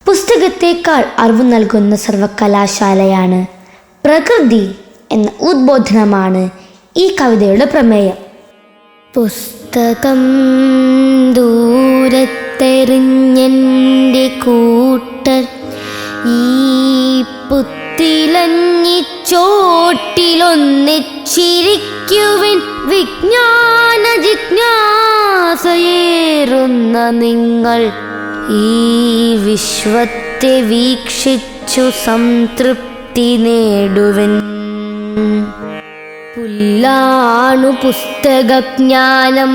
പുസ്തകത്തേക്കാൾ അറിവ് നൽകുന്ന സർവകലാശാലയാണ് പ്രകൃതി എന്ന ഉദ്ബോധനമാണ് ഈ കവിതയുടെ പ്രമേയം. പുസ്തകം ദൂരത്തെറിഞ്ഞെൻ്റെ കൂട്ടർ ഈ പുത്തിലഞ്ഞിച്ചോട്ടിലൊന്നിച്ചിരിക്കുവിൻ. വിജ്ഞാന ജിജ്ഞാസയേറുന്ന നിങ്ങൾ ഈ വിശ്വത്തെ വീക്ഷിച്ചു സംതൃപ്തി നേടുവിൻ. പുല്ലാണു പുസ്തകജ്ഞാനം,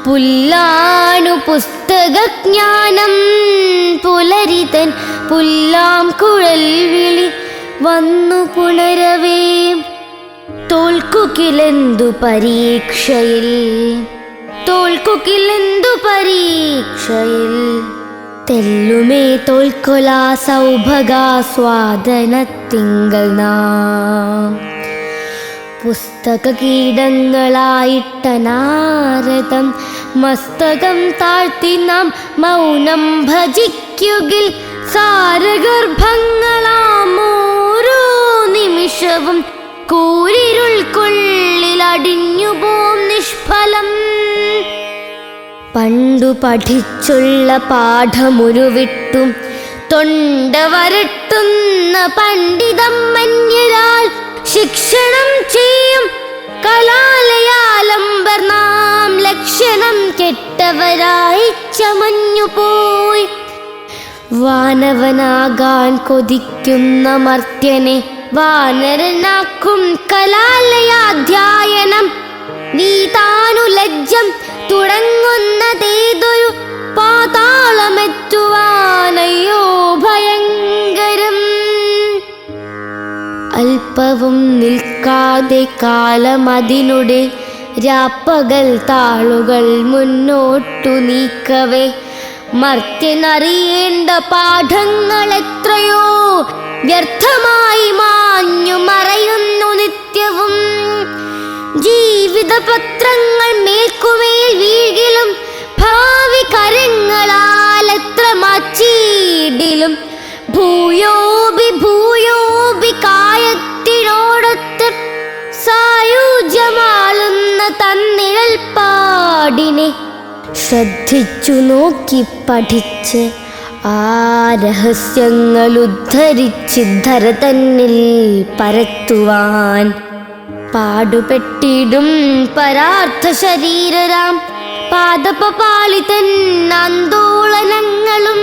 പുല്ലാണു പുസ്തകജ്ഞാനം. പുലരിതൻ പുല്ലാം കുഴൽ വിളി വന്നു പുണരവേ. തോൽക്കുകിലെന്തു പരീക്ഷയിൽ, തോൽക്കുകിലെന്തു പരീക്ഷയിൽ. തെല്ലുമേ തോൽക്കൊലാ സൗഭഗാസ്വാദനത്തിങ്കൽ നാം. പുസ്തക കീടങ്ങളായിട്ട നാരദം മസ്തകം താഴ്ത്തി നാം മൗനം ഭജിക്കുകിൽ. സാരഗർഭങ്ങളാം ഓരോ നിമിഷവും കൂരിരുൾക്കുള്ളിലടിഞ്ഞുപോം നിഷ്ഫലം. പണ്ടു പഠിച്ചുള്ള പാഠമുരുവിട്ടും തൊണ്ട വരട്ടുന്ന പണ്ഡിതം മന്യരാൽ ശിക്ഷണം ചെയ്യും കലാലയാലംബർ നാം. ലക്ഷണം കെട്ടവരായി ചമഞ്ഞുപോയി. വാനവനാകാൻ കൊതിക്കുന്ന മർത്യനെ വാനരനാക്കും കലാലയാധ്യായനം. നീ താനു ലജ്ജം തുടങ്ങുന്നതേതൊരു പാതാളമെത്തുവാനയ്യോ ഭയങ്കരം. അല്പവും നിൽക്കാതെ കാലമതിനുടെ രാപ്പകൽ താളുകൾ മുന്നോട്ടു നീക്കവേ. മർത്യനറിയേണ്ട പാഠങ്ങൾ എത്രയോ വ്യർത്ഥമായി മാഞ്ഞു മറയുന്നു നിത്യവും. ജീവിത പത്രങ്ങൾ മേൽക്കുമേൽ വീഴിലും ഭാവി കരങ്ങളാൽ എത്ര മാച്ചിടിലും ഭൂയോബി ഭൂയോബി കായത്തിനോടൊത്ത് സായുജ്യമാളുന്ന തന്നിഴൽ പാടിനെ ശ്രദ്ധിച്ചു നോക്കി പഠിച്ച് ആ രഹസ്യങ്ങൾ ഉദ്ധരിച്ച് ധര തന്നിൽ പരത്തുവാൻ പാടുപെട്ടിടും പരാർത്ഥ ശരീരരാം പാദപപാളിതൻ ആന്തോളനങ്ങളും.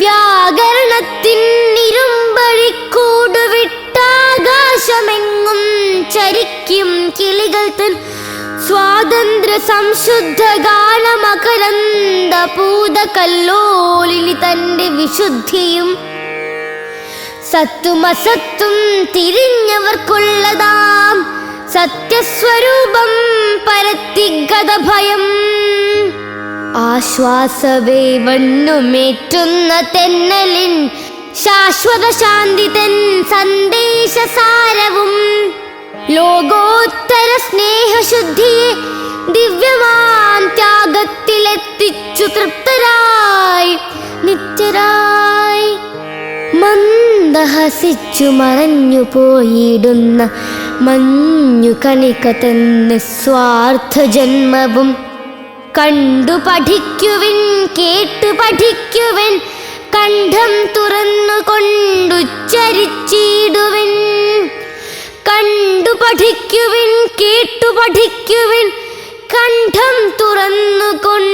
വ്യാകരണത്തിൻ ഇരുമ്പഴിക്കൂടുവിട്ടാകാശമെങ്ങും ചരിക്കും കിളികൾ തൻ സ്വാതന്ത്ര്യ സംശുദ്ധ ഗാനമകരന്ത പൂതകല്ലോലിനി തന്റെ വിശുദ്ധിയും. സത്തും അസത്തും തിരിഞ്ഞവർക്കുള്ളതാം സത്യസ്വരൂപം പരത്തിഗത ഭയം. ആശ്വാസവേവണ്ണുമേറ്റുന്ന തെന്നലിൻ ശാശ്വത ശാന്തി തൻ സന്ദേശസാരവും. ലോകോത്തര സ്നേഹശുദ്ധിയെ ദിവ്യമാം ത്യാഗത്തിലെത്തിച്ചു തൃപ്തരായി നിത്യരായി. മന്ദഹസിച്ചു മറഞ്ഞു പോയിടുന്ന മഞ്ഞു കണിക തൻ നിസ്വാർത്ഥ ജന്മവും. കണ്ടു പഠിക്കുവിൻ കേട്ടു പഠിക്കുവിൻ, കണ്ഠം തുറന്നു കൊണ്ടുച്ചരിച്ചിടുവിൻ. കണ്ടു പഠിക്കുവിൻ കേട്ടു പഠിക്കുവിൻ, കണ്ഠം തുറന്നു കൊണ്ട്